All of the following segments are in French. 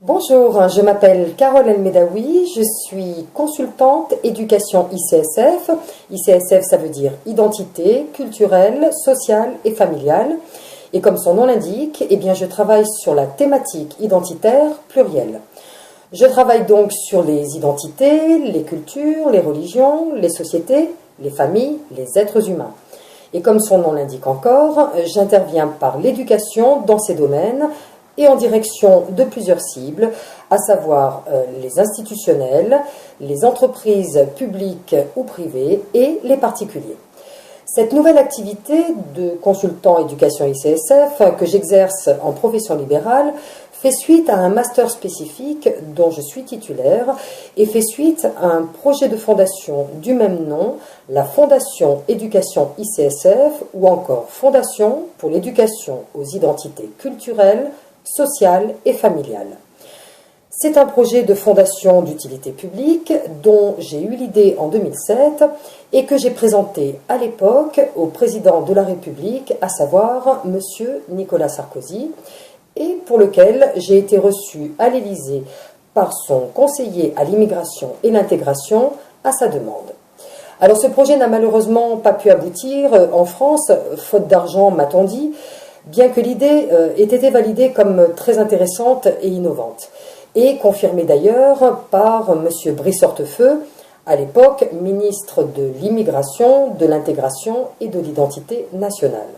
Bonjour, je m'appelle Carole El-Medaoui, je suis consultante éducation ICSF. ICSF, ça veut dire identité culturelle, sociale et familiale. Et comme son nom l'indique, je travaille sur la thématique identitaire plurielle. Je travaille donc sur les identités, les cultures, les religions, les sociétés, les familles, les êtres humains. Et comme son nom l'indique encore, j'interviens par l'éducation dans ces domaines et en direction de plusieurs cibles, à savoir les institutionnels, les entreprises publiques ou privées et les particuliers. Cette nouvelle activité de consultant éducation ICSF que j'exerce en profession libérale fait suite à un master spécifique dont je suis titulaire et fait suite à un projet de fondation du même nom, la Fondation Éducation ICSF ou encore Fondation pour l'éducation aux identités culturelles, sociale et familiale. C'est un projet de fondation d'utilité publique dont j'ai eu l'idée en 2007 et que j'ai présenté à l'époque au président de la République, à savoir M. Nicolas Sarkozy, et pour lequel j'ai été reçue à l'Élysée par son conseiller à l'immigration et l'intégration à sa demande. Alors ce projet n'a malheureusement pas pu aboutir en France, faute d'argent m'a-t-on dit, bien que l'idée ait été validée comme très intéressante et innovante, et confirmée d'ailleurs par M. Brice Hortefeux, à l'époque ministre de l'Immigration, de l'Intégration et de l'Identité nationale.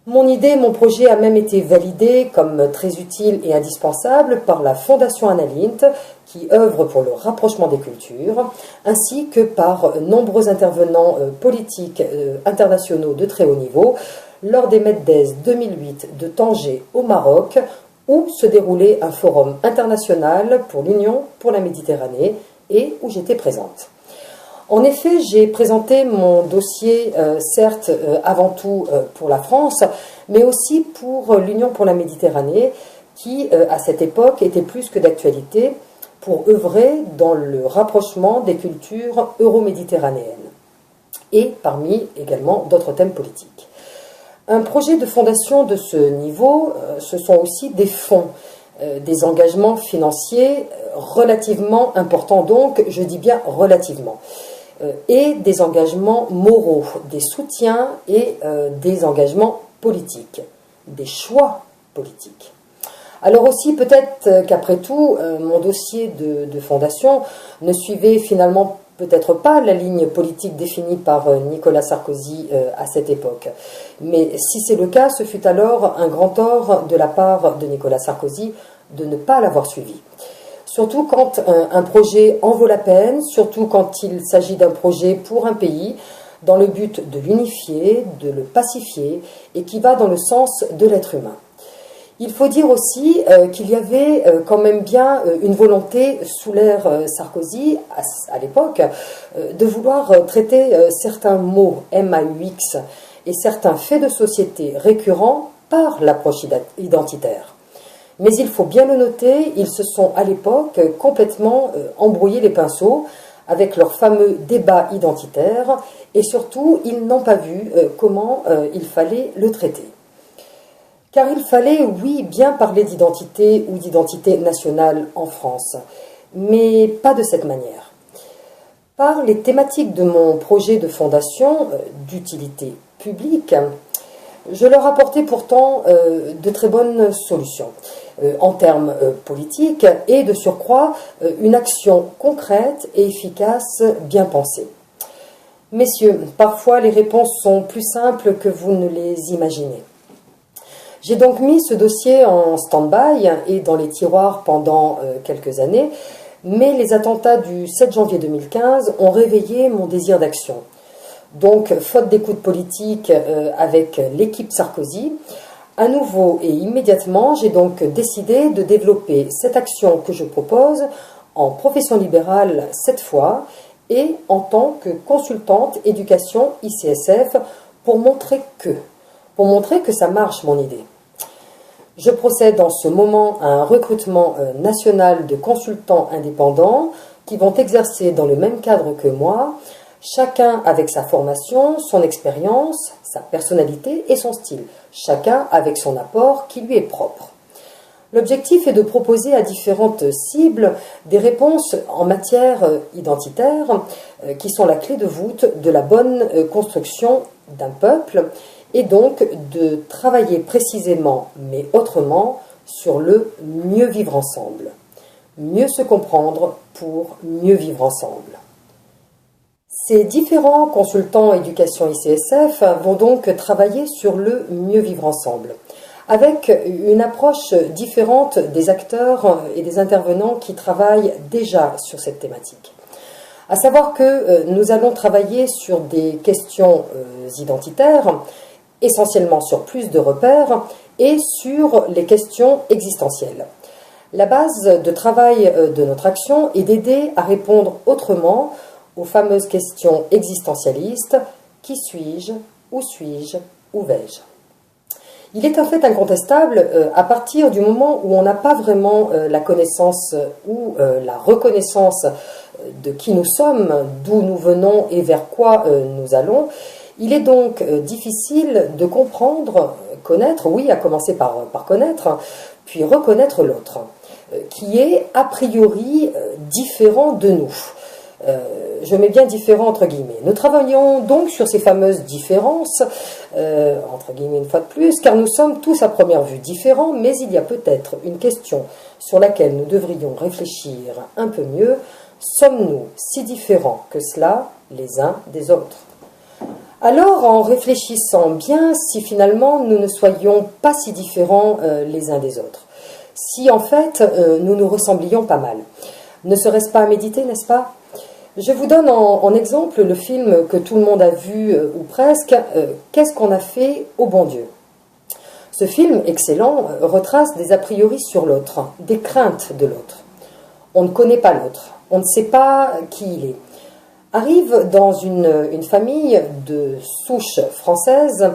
Mon idée, mon projet a même été validé comme très utile et indispensable par la Fondation Annalint, qui œuvre pour le rapprochement des cultures, ainsi que par nombreux intervenants politiques internationaux de très haut niveau, lors des Meddes 2008 de Tanger au Maroc, où se déroulait un forum international pour l'Union pour la Méditerranée et où j'étais présente. En effet, j'ai présenté mon dossier, certes avant tout pour la France, mais aussi pour l'Union pour la Méditerranée, qui à cette époque était plus que d'actualité pour œuvrer dans le rapprochement des cultures euro-méditerranéennes, et parmi également d'autres thèmes politiques. Un projet de fondation de ce niveau, ce sont aussi des fonds, des engagements financiers relativement importants, donc je dis bien relativement, et des engagements moraux, des soutiens et des engagements politiques, des choix politiques. Alors aussi, peut-être qu'après tout, mon dossier de fondation ne suivait finalement peut-être pas la ligne politique définie par Nicolas Sarkozy à cette époque. Mais si c'est le cas, ce fut alors un grand tort de la part de Nicolas Sarkozy de ne pas l'avoir suivi. Surtout quand un projet en vaut la peine, surtout quand il s'agit d'un projet pour un pays, dans le but de l'unifier, de le pacifier, et qui va dans le sens de l'être humain. Il faut dire aussi qu'il y avait quand même bien une volonté sous l'ère Sarkozy, à l'époque, de vouloir traiter certains mots MAUX et certains faits de société récurrents par l'approche identitaire. Mais il faut bien le noter, ils se sont à l'époque complètement embrouillés les pinceaux avec leur fameux débat identitaire et surtout ils n'ont pas vu comment il fallait le traiter. Car il fallait, oui, bien parler d'identité ou d'identité nationale en France, mais pas de cette manière. Par les thématiques de mon projet de fondation d'utilité publique, je leur apportais pourtant de très bonnes solutions en termes politiques et de surcroît une action concrète et efficace bien pensée. Messieurs, parfois les réponses sont plus simples que vous ne les imaginez. J'ai donc mis ce dossier en stand-by et dans les tiroirs pendant quelques années, mais les attentats du 7 janvier 2015 ont réveillé mon désir d'action. Donc, faute d'écoute politique avec l'équipe Sarkozy, à nouveau et immédiatement, j'ai donc décidé de développer cette action que je propose en profession libérale cette fois et en tant que consultante éducation ICSF pour montrer que ça marche mon idée. Je procède en ce moment à un recrutement national de consultants indépendants qui vont exercer dans le même cadre que moi, chacun avec sa formation, son expérience, sa personnalité et son style, chacun avec son apport qui lui est propre. L'objectif est de proposer à différentes cibles des réponses en matière identitaire qui sont la clé de voûte de la bonne construction d'un peuple et donc de travailler précisément, mais autrement, sur le mieux vivre ensemble. Mieux se comprendre pour mieux vivre ensemble. Ces différents consultants éducation ICSF vont donc travailler sur le mieux vivre ensemble, avec une approche différente des acteurs et des intervenants qui travaillent déjà sur cette thématique. À savoir que nous allons travailler sur des questions identitaires, essentiellement sur plus de repères, et sur les questions existentielles. La base de travail de notre action est d'aider à répondre autrement aux fameuses questions existentialistes « qui suis-je ? Où suis-je ? Où vais-je ?» Il est un fait incontestable, à partir du moment où on n'a pas vraiment la connaissance ou la reconnaissance de qui nous sommes, d'où nous venons et vers quoi nous allons, il est donc difficile de comprendre, connaître, oui, à commencer par connaître, puis reconnaître l'autre, qui est a priori différent de nous. Je mets bien différent entre guillemets. Nous travaillons donc sur ces fameuses différences, entre guillemets une fois de plus, car nous sommes tous à première vue différents, mais il y a peut-être une question sur laquelle nous devrions réfléchir un peu mieux. Sommes-nous si différents que cela les uns des autres? Alors, en réfléchissant bien, si finalement nous ne soyons pas si différents les uns des autres, si en fait nous nous ressemblions pas mal, ne serait-ce pas à méditer, n'est-ce pas? Je vous donne en exemple le film que tout le monde a vu, ou presque, Qu'est-ce qu'on a fait au bon Dieu? Ce film, excellent, retrace des a priori sur l'autre, des craintes de l'autre. On ne connaît pas l'autre, on ne sait pas qui il est. Arrivent dans une famille de souche française,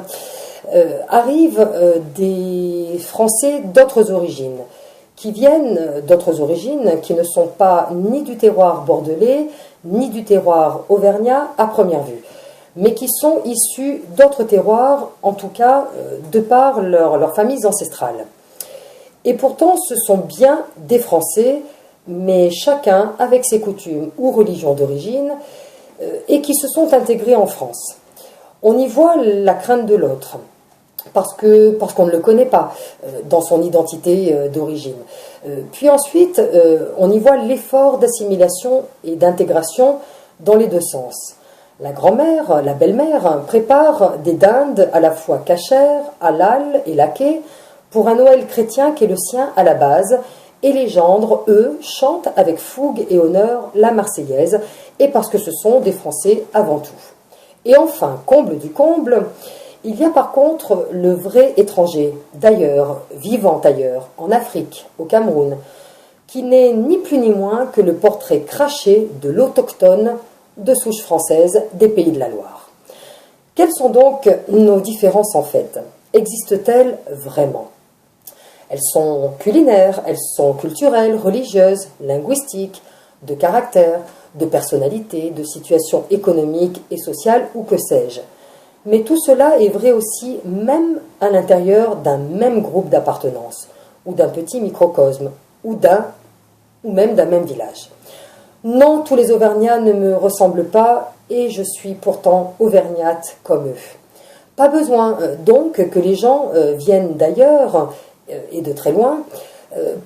arrivent des Français d'autres origines, qui viennent d'autres origines, qui ne sont pas ni du terroir bordelais, ni du terroir auvergnat à première vue, mais qui sont issus d'autres terroirs, en tout cas de par leurs familles ancestrales. Et pourtant, ce sont bien des Français, mais chacun avec ses coutumes ou religions d'origine, et qui se sont intégrés en France. On y voit la crainte de l'autre, parce qu'on ne le connaît pas dans son identité d'origine. Puis ensuite, on y voit l'effort d'assimilation et d'intégration dans les deux sens. La grand-mère, la belle-mère, prépare des dindes à la fois cachères, halal et laquées pour un Noël chrétien qui est le sien à la base, et les gendres, eux, chantent avec fougue et honneur la Marseillaise, et parce que ce sont des Français avant tout. Et enfin, comble du comble, il y a par contre le vrai étranger, d'ailleurs, vivant ailleurs, en Afrique, au Cameroun, qui n'est ni plus ni moins que le portrait craché de l'autochtone de souche française des Pays de la Loire. Quelles sont donc nos différences en fait? Existent-elles vraiment? Elles sont culinaires, elles sont culturelles, religieuses, linguistiques, de caractère, de personnalité, de situation économique et sociale ou que sais-je. Mais tout cela est vrai aussi même à l'intérieur d'un même groupe d'appartenance, ou d'un petit microcosme, ou même d'un même village. Non, tous les Auvergnats ne me ressemblent pas, et je suis pourtant auvergnate comme eux. Pas besoin donc que les gens viennent d'ailleurs, et de très loin,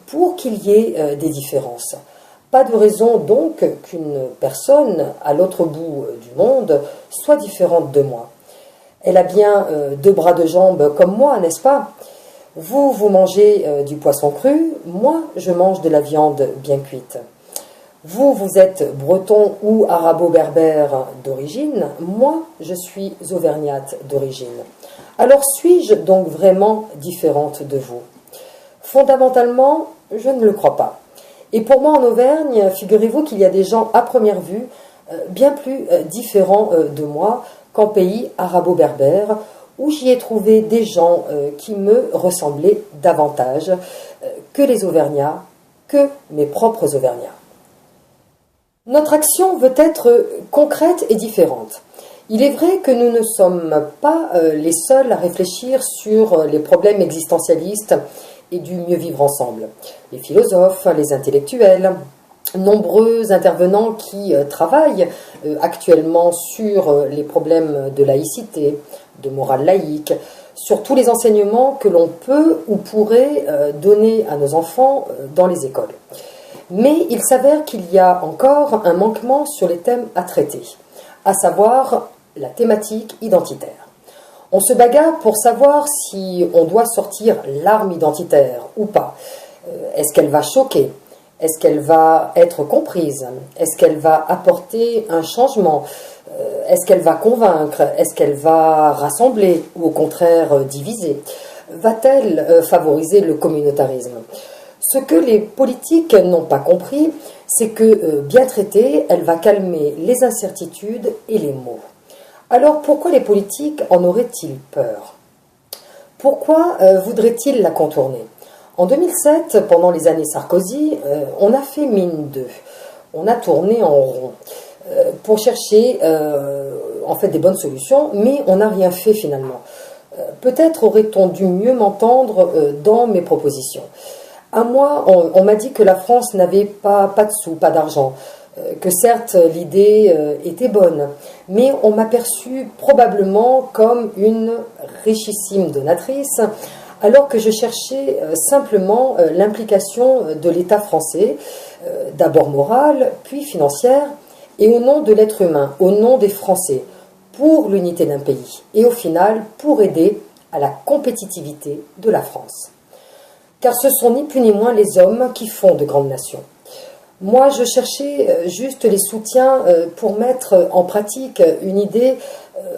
pour qu'il y ait des différences. Pas de raison donc qu'une personne à l'autre bout du monde soit différente de moi. Elle a bien deux bras, deux jambes comme moi, n'est-ce pas? Vous mangez du poisson cru, moi je mange de la viande bien cuite. Vous êtes breton ou arabo-berbère d'origine, moi je suis auvergnate d'origine. Alors suis-je donc vraiment différente de vous? Fondamentalement, je ne le crois pas. Et pour moi en Auvergne, figurez-vous qu'il y a des gens à première vue bien plus différents de moi qu'en pays arabo-berbère, où j'y ai trouvé des gens qui me ressemblaient davantage que les Auvergnats, que mes propres Auvergnats. Notre action veut être concrète et différente. Il est vrai que nous ne sommes pas les seuls à réfléchir sur les problèmes existentialistes et du mieux vivre ensemble. Les philosophes, les intellectuels, nombreux intervenants qui travaillent actuellement sur les problèmes de laïcité, de morale laïque, sur tous les enseignements que l'on peut ou pourrait donner à nos enfants dans les écoles. Mais il s'avère qu'il y a encore un manquement sur les thèmes à traiter, à savoir la thématique identitaire. On se bagarre pour savoir si on doit sortir l'arme identitaire ou pas. Est-ce qu'elle va choquer ? Est-ce qu'elle va être comprise? Est-ce qu'elle va apporter un changement? Est-ce qu'elle va convaincre? Est-ce qu'elle va rassembler ou au contraire diviser? Va-t-elle favoriser le communautarisme? Ce que les politiques n'ont pas compris, c'est que bien traitée, elle va calmer les incertitudes et les maux. Alors pourquoi les politiques en auraient-ils peur? Pourquoi voudraient-ils la contourner? En 2007, pendant les années Sarkozy, on a fait mine d'eux. On a tourné en rond pour chercher en fait des bonnes solutions, mais on n'a rien fait finalement. Peut-être aurait-on dû mieux m'entendre dans mes propositions. À moi, on m'a dit que la France n'avait pas de sous, pas d'argent, que certes l'idée était bonne, mais on m'a perçu probablement comme une richissime donatrice, alors que je cherchais simplement l'implication de l'État français, d'abord morale, puis financière, et au nom de l'être humain, au nom des Français, pour l'unité d'un pays, et au final pour aider à la compétitivité de la France. Car ce sont ni plus ni moins les hommes qui font de grandes nations. Moi, je cherchais juste les soutiens pour mettre en pratique une idée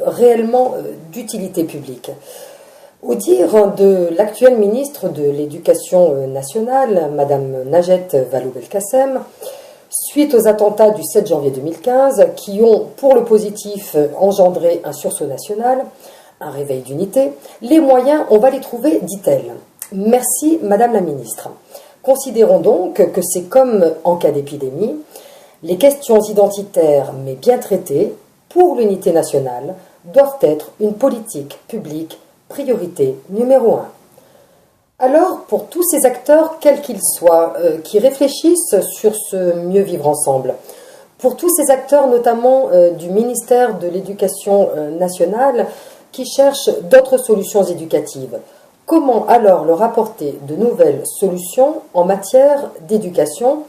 réellement d'utilité publique. Au dire de l'actuelle ministre de l'Éducation nationale, Madame Najat Vallaud-Belkacem, suite aux attentats du 7 janvier 2015, qui ont, pour le positif, engendré un sursaut national, un réveil d'unité, les moyens, on va les trouver, dit-elle. Merci, Madame la ministre. Considérons donc que c'est comme en cas d'épidémie, les questions identitaires, mais bien traitées, pour l'unité nationale, doivent être une politique publique priorité numéro 1. Alors, pour tous ces acteurs, quels qu'ils soient, qui réfléchissent sur ce mieux vivre ensemble, pour tous ces acteurs notamment du ministère de l'Éducation nationale qui cherchent d'autres solutions éducatives, comment alors leur apporter de nouvelles solutions en matière d'éducation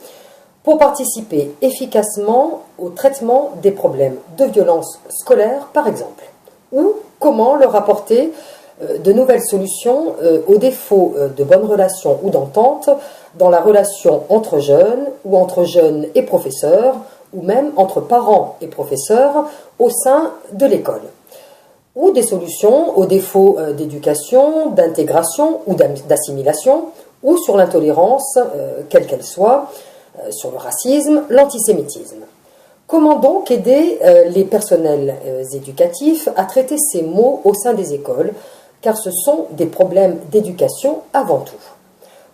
pour participer efficacement au traitement des problèmes de violence scolaire, par exemple? Ou comment leur apporter de nouvelles solutions aux défauts de bonnes relations ou d'entente dans la relation entre jeunes ou entre jeunes et professeurs ou même entre parents et professeurs au sein de l'école, ou des solutions aux défauts d'éducation, d'intégration ou d'assimilation, ou sur l'intolérance, quelle qu'elle soit, sur le racisme, l'antisémitisme. Comment donc aider les personnels éducatifs à traiter ces maux au sein des écoles, car ce sont des problèmes d'éducation avant tout?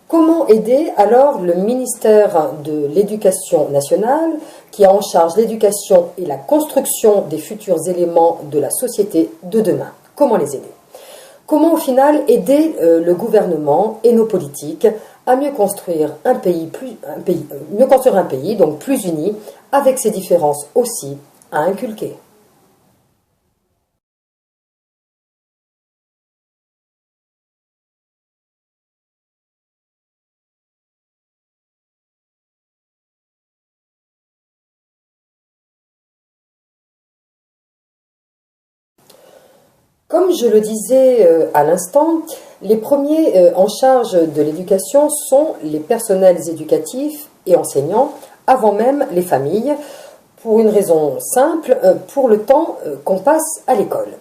Comment aider alors le ministère de l'Éducation nationale, qui a en charge l'éducation et la construction des futurs éléments de la société de demain? Comment les aider? Comment au final aider le gouvernement et nos politiques à mieux construire un pays, donc plus uni, avec ses différences aussi à inculquer? Comme je le disais à l'instant, les premiers en charge de l'éducation sont les personnels éducatifs et enseignants, avant même les familles, pour une raison simple, pour le temps qu'on passe à l'école.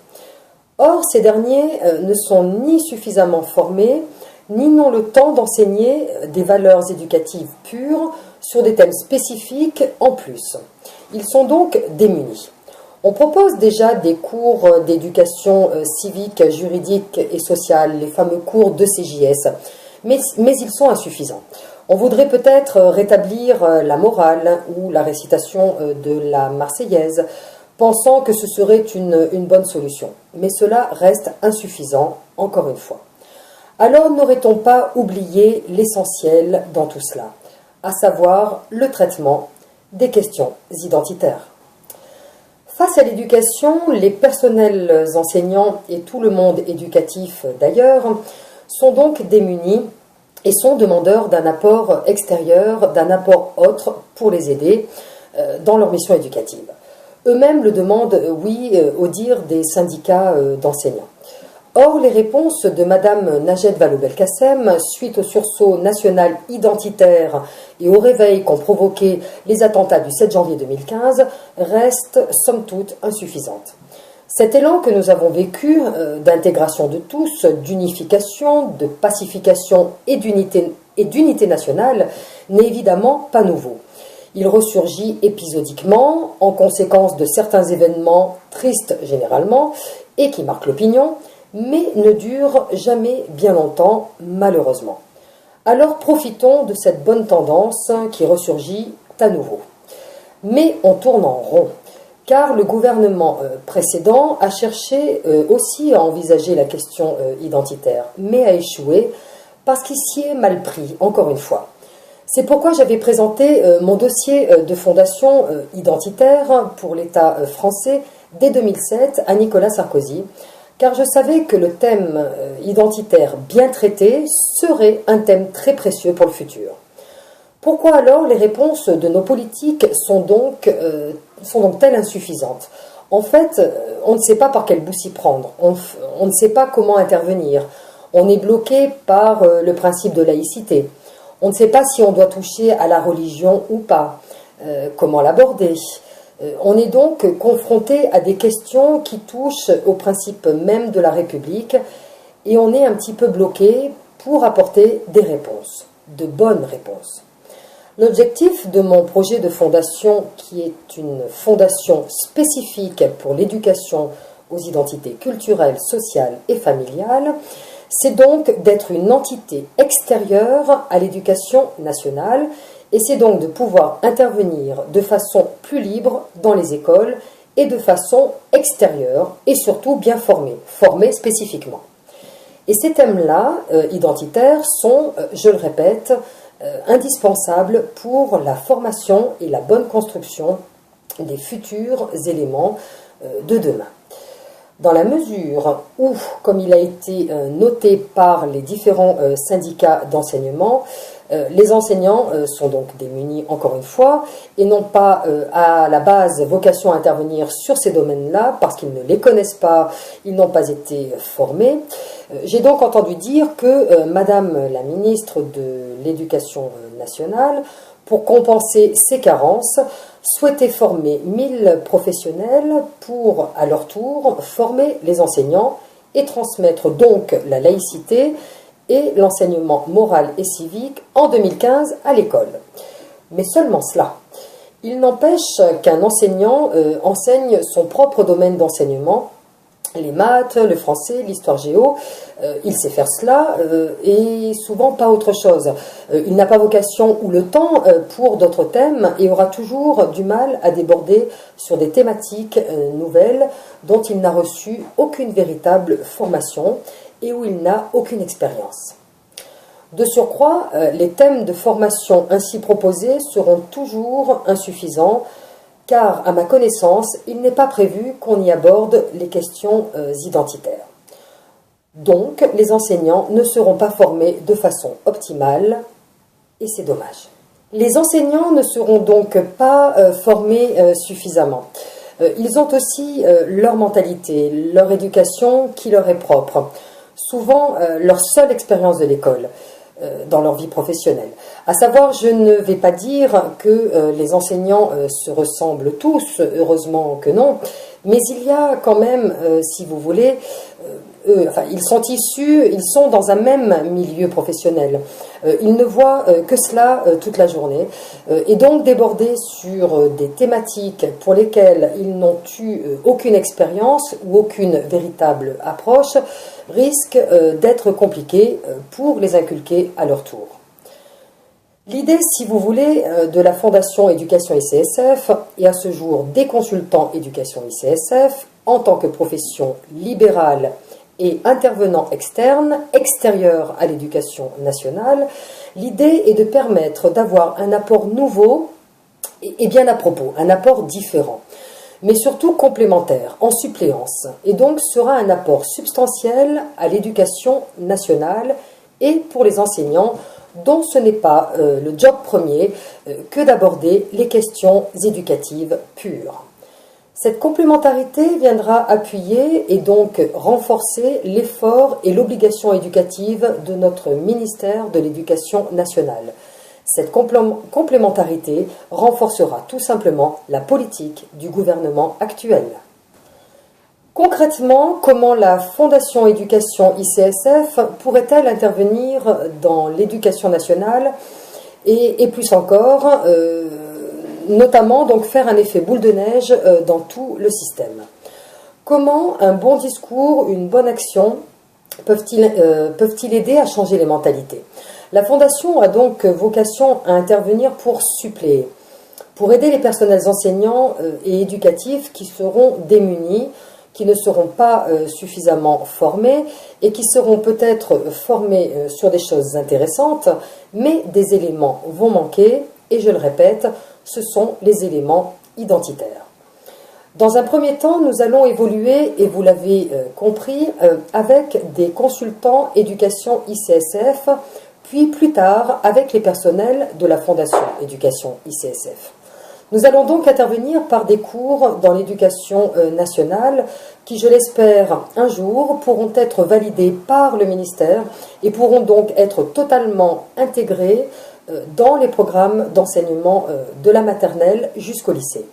Or, ces derniers ne sont ni suffisamment formés, ni n'ont le temps d'enseigner des valeurs éducatives pures sur des thèmes spécifiques en plus. Ils sont donc démunis. On propose déjà des cours d'éducation civique, juridique et sociale, les fameux cours de CJS, mais ils sont insuffisants. On voudrait peut-être rétablir la morale ou la récitation de la Marseillaise, pensant que ce serait une bonne solution. Mais cela reste insuffisant, encore une fois. Alors n'aurait-on pas oublié l'essentiel dans tout cela, à savoir le traitement des questions identitaires? Face à l'éducation, les personnels enseignants et tout le monde éducatif d'ailleurs sont donc démunis et sont demandeurs d'un apport extérieur, d'un apport autre pour les aider dans leur mission éducative. Eux-mêmes le demandent, oui, au dire des syndicats d'enseignants. Or, les réponses de Madame Najed Vallaud-Belkacem, suite au sursaut national identitaire et au réveil qu'ont provoqué les attentats du 7 janvier 2015, restent somme toute insuffisantes. Cet élan que nous avons vécu d'intégration de tous, d'unification, de pacification et d'unité nationale n'est évidemment pas nouveau. Il ressurgit épisodiquement en conséquence de certains événements tristes généralement et qui marquent l'opinion, mais ne dure jamais bien longtemps, malheureusement. Alors profitons de cette bonne tendance qui ressurgit à nouveau. Mais on tourne en rond, car le gouvernement précédent a cherché aussi à envisager la question identitaire, mais a échoué parce qu'il s'y est mal pris, encore une fois. C'est pourquoi j'avais présenté mon dossier de fondation identitaire pour l'État français dès 2007 à Nicolas Sarkozy, car je savais que le thème identitaire bien traité serait un thème très précieux pour le futur. Pourquoi alors les réponses de nos politiques sont donc telles insuffisantes? En fait, on ne sait pas par quel bout s'y prendre, on ne sait pas comment intervenir, on est bloqué par le principe de laïcité, on ne sait pas si on doit toucher à la religion ou pas, comment l'aborder. On est donc confronté à des questions qui touchent au principe même de la République et on est un petit peu bloqué pour apporter des réponses, de bonnes réponses. L'objectif de mon projet de fondation, qui est une fondation spécifique pour l'éducation aux identités culturelles, sociales et familiales, c'est donc d'être une entité extérieure à l'éducation nationale et c'est donc de pouvoir intervenir de façon plus libre dans les écoles et de façon extérieure et surtout bien formée spécifiquement. Et ces thèmes-là, identitaires, sont, je le répète, indispensables pour la formation et la bonne construction des futurs éléments de demain. Dans la mesure où, comme il a été noté par les différents syndicats d'enseignement, les enseignants sont donc démunis encore une fois et n'ont pas à la base vocation à intervenir sur ces domaines-là parce qu'ils ne les connaissent pas, ils n'ont pas été formés. J'ai donc entendu dire que Madame la ministre de l'Éducation nationale, pour compenser ces carences, souhaitait former 1000 professionnels pour, à leur tour, former les enseignants et transmettre donc la laïcité et l'enseignement moral et civique en 2015 à l'école. Mais seulement cela. Il n'empêche qu'un enseignant enseigne son propre domaine d'enseignement, les maths, le français, l'histoire géo, il sait faire cela et souvent pas autre chose. Il n'a pas vocation ou le temps pour d'autres thèmes et aura toujours du mal à déborder sur des thématiques nouvelles dont il n'a reçu aucune véritable formation et où il n'a aucune expérience. De surcroît, les thèmes de formation ainsi proposés seront toujours insuffisants car, à ma connaissance, il n'est pas prévu qu'on y aborde les questions identitaires. Donc, les enseignants ne seront pas formés de façon optimale, et c'est dommage. Les enseignants ne seront donc pas formés suffisamment. Ils ont aussi leur mentalité, leur éducation qui leur est propre, souvent leur seule expérience de l'école dans leur vie professionnelle. À savoir, je ne vais pas dire que les enseignants se ressemblent tous, heureusement que non, mais il y a quand même, si vous voulez, ils sont dans un même milieu professionnel. Ils ne voient que cela toute la journée. Et donc déborder sur des thématiques pour lesquelles ils n'ont eu aucune expérience ou aucune véritable approche risque d'être compliqué pour les inculquer à leur tour. L'idée, si vous voulez, de la Fondation Éducation ICSF et à ce jour des consultants Éducation ICSF en tant que profession libérale et intervenants externes, extérieurs à l'éducation nationale, l'idée est de permettre d'avoir un apport nouveau et bien à propos, un apport différent, mais surtout complémentaire, en suppléance, et donc sera un apport substantiel à l'éducation nationale et pour les enseignants dont ce n'est pas le job premier que d'aborder les questions éducatives pures. Cette complémentarité viendra appuyer et donc renforcer l'effort et l'obligation éducative de notre ministère de l'Éducation nationale. Cette complémentarité renforcera tout simplement la politique du gouvernement actuel. Concrètement, comment la Fondation Éducation ICSF pourrait-elle intervenir dans l'éducation nationale et plus encore, notamment donc faire un effet boule de neige dans tout le système? Comment un bon discours, une bonne action peuvent-ils aider à changer les mentalités? La Fondation a donc vocation à intervenir pour suppléer, pour aider les personnels enseignants et éducatifs qui seront démunis, qui ne seront pas suffisamment formés et qui seront peut-être formés sur des choses intéressantes, mais des éléments vont manquer, et je le répète, ce sont les éléments identitaires. Dans un premier temps, nous allons évoluer, et vous l'avez compris, avec des consultants éducation ICSF, puis plus tard avec les personnels de la Fondation Éducation ICSF. Nous allons donc intervenir par des cours dans l'éducation nationale qui, je l'espère, un jour pourront être validés par le ministère et pourront donc être totalement intégrés dans les programmes d'enseignement de la maternelle jusqu'au lycée.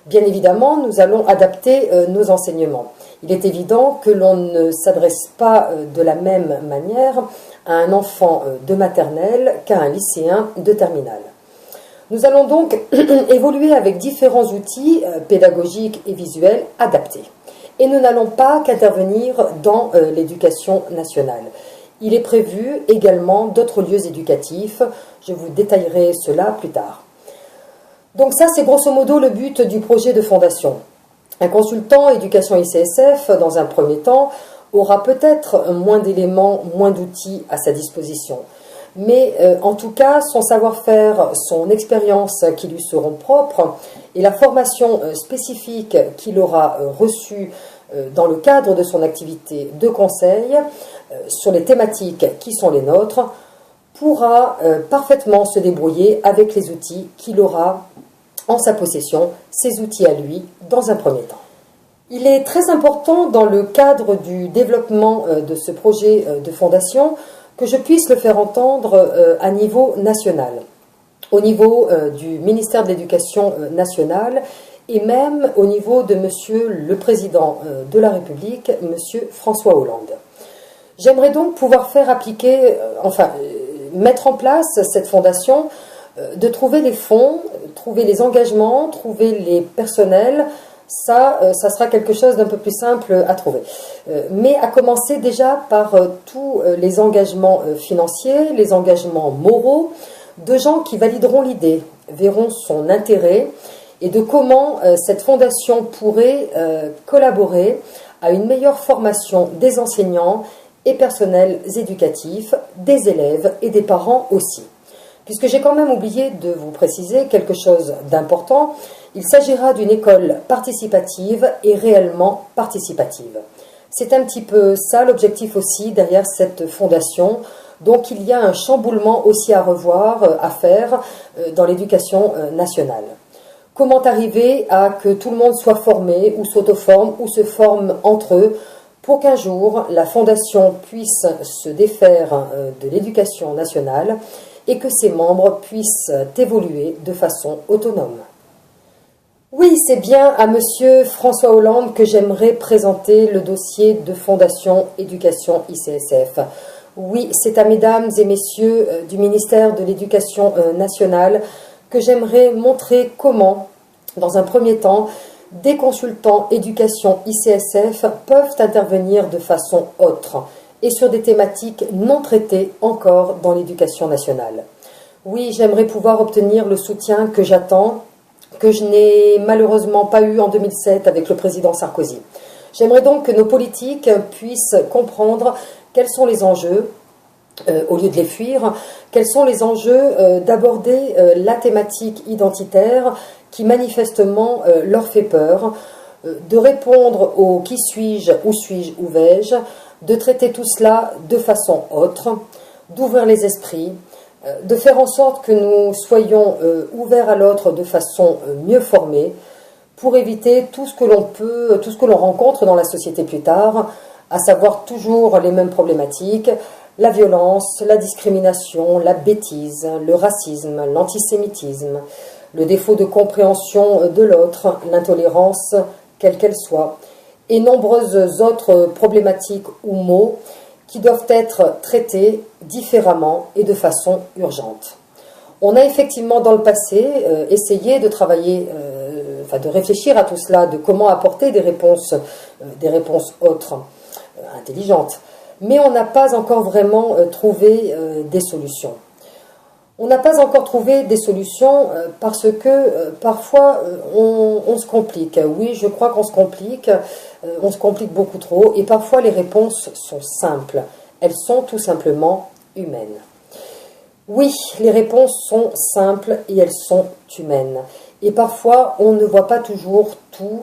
Bien évidemment, nous allons adapter nos enseignements. Il est évident que l'on ne s'adresse pas de la même manière à un enfant de maternelle qu'à un lycéen de terminale. Nous allons donc évoluer avec différents outils pédagogiques et visuels adaptés. Et nous n'allons pas qu'intervenir dans l'éducation nationale. Il est prévu également d'autres lieux éducatifs. Je vous détaillerai cela plus tard. Donc ça, c'est grosso modo le but du projet de fondation. Un consultant éducation ICSF, dans un premier temps, aura peut-être moins d'éléments, moins d'outils à sa disposition. Mais en tout cas, son savoir-faire, son expérience qui lui seront propres et la formation spécifique qu'il aura reçue dans le cadre de son activité de conseil sur les thématiques qui sont les nôtres, pourra parfaitement se débrouiller avec les outils qu'il aura en sa possession, ces outils à lui, dans un premier temps. Il est très important dans le cadre du développement de ce projet de fondation que je puisse le faire entendre à niveau national, au niveau du ministère de l'Éducation nationale et même au niveau de Monsieur le Président de la République, Monsieur François Hollande. J'aimerais donc pouvoir faire appliquer, mettre en place cette fondation, de trouver les fonds, trouver les engagements, trouver les personnels. Ça sera quelque chose d'un peu plus simple à trouver. Mais à commencer déjà par tous les engagements financiers, les engagements moraux, de gens qui valideront l'idée, verront son intérêt et de comment cette fondation pourrait collaborer à une meilleure formation des enseignants et personnels éducatifs, des élèves et des parents aussi. Puisque j'ai quand même oublié de vous préciser quelque chose d'important, il s'agira d'une école participative et réellement participative. C'est un petit peu ça l'objectif aussi derrière cette fondation. Donc il y a un chamboulement aussi à revoir, à faire dans l'éducation nationale. Comment arriver à que tout le monde soit formé ou s'auto-forme ou se forme entre eux pour qu'un jour la fondation puisse se défaire de l'éducation nationale et que ses membres puissent évoluer de façon autonome. Oui, c'est bien à Monsieur François Hollande que j'aimerais présenter le dossier de Fondation Éducation ICSF. Oui, c'est à mesdames et messieurs du ministère de l'Éducation nationale que j'aimerais montrer comment, dans un premier temps, des consultants éducation ICSF peuvent intervenir de façon autre et sur des thématiques non traitées encore dans l'éducation nationale. Oui, j'aimerais pouvoir obtenir le soutien que j'attends, que je n'ai malheureusement pas eu en 2007 avec le président Sarkozy. J'aimerais donc que nos politiques puissent comprendre quels sont les enjeux, au lieu de les fuir, quels sont les enjeux d'aborder la thématique identitaire qui manifestement leur fait peur, de répondre au qui suis-je, où vais-je, de traiter tout cela de façon autre, d'ouvrir les esprits, de faire en sorte que nous soyons ouverts à l'autre de façon mieux formée, pour éviter tout ce que l'on peut, tout ce que l'on rencontre dans la société plus tard, à savoir toujours les mêmes problématiques, la violence, la discrimination, la bêtise, le racisme, l'antisémitisme, le défaut de compréhension de l'autre, l'intolérance, quelle qu'elle soit, et nombreuses autres problématiques ou mots qui doivent être traités différemment et de façon urgente. On a effectivement dans le passé essayé de travailler, de réfléchir à tout cela, de comment apporter des réponses autres, intelligentes, mais on n'a pas encore vraiment trouvé des solutions. On n'a pas encore trouvé des solutions parce que parfois on se complique. Oui, je crois qu'on se complique beaucoup trop, et parfois les réponses sont simples. Elles sont tout simplement humaines. Oui, les réponses sont simples et elles sont humaines. Et parfois on ne voit pas toujours tout.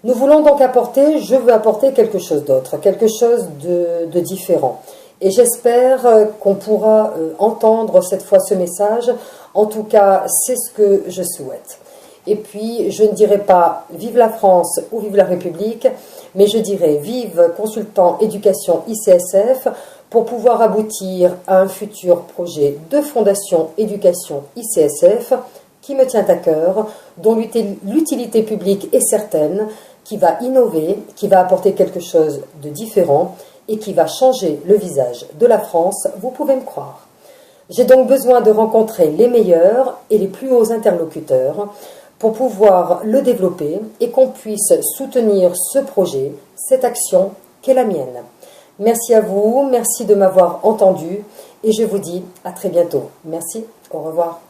Nous voulons donc je veux apporter quelque chose d'autre, quelque chose de différent. Et j'espère qu'on pourra entendre cette fois ce message. En tout cas, c'est ce que je souhaite. Et puis, je ne dirai pas vive la France ou vive la République, mais je dirai vive consultant éducation ICSF pour pouvoir aboutir à un futur projet de fondation éducation ICSF qui me tient à cœur, dont l'utilité publique est certaine, qui va innover, qui va apporter quelque chose de différent et qui va changer le visage de la France, vous pouvez me croire. J'ai donc besoin de rencontrer les meilleurs et les plus hauts interlocuteurs pour pouvoir le développer et qu'on puisse soutenir ce projet, cette action qu'est la mienne. Merci à vous, merci de m'avoir entendu et je vous dis à très bientôt. Merci, au revoir.